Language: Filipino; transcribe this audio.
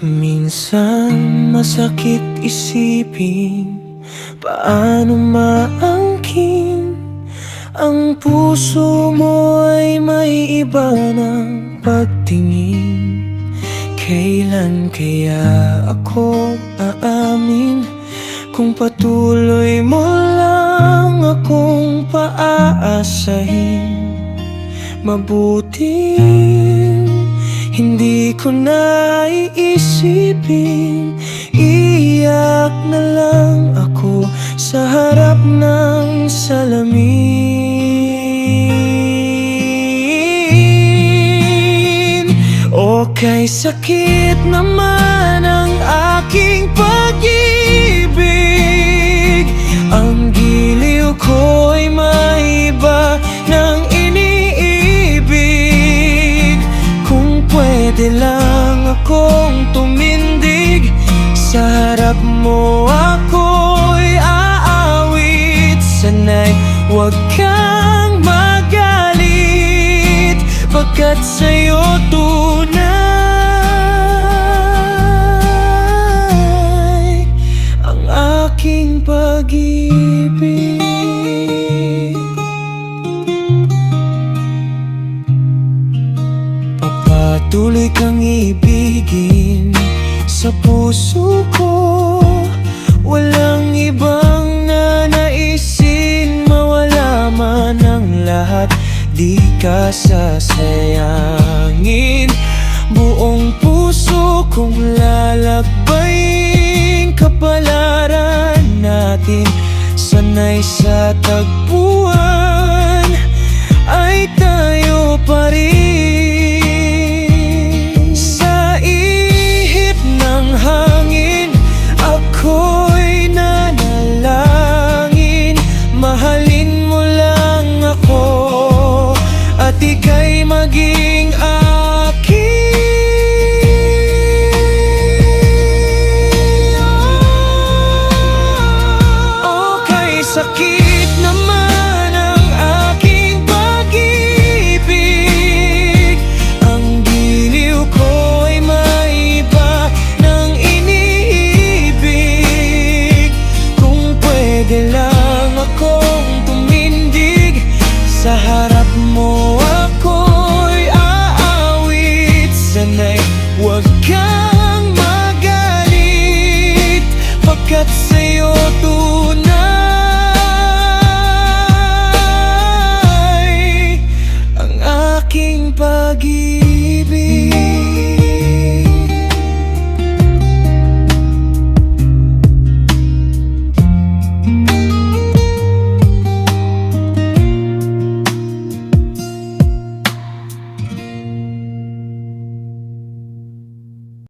Minsan masakit isipin paano maangkin ang puso mo ay may iba ng pagtingin. Kailan kaya ako aamin kung patuloy mo lang akong paaasahin? Mabuting hindi ko na iisipin, iyak na lang ako sa harap ng salamin. O kay sakit naman ang aking pag-ibig, ang giliw ko'y may iba ng iniibig. Kung pwede lang akong tumindig sa harap mo, ako'y aawit. Sana'y huwag kang magalit, pagkat sa'yo tunay ang aking pag-ibig. Papatuloy kang ibigin sa puso ko, walang ibang nanaisin, mawala man ang lahat, di ka sasayangin. Buong puso kong lalakbayin kapalaran natin, sanay sa tagpuan.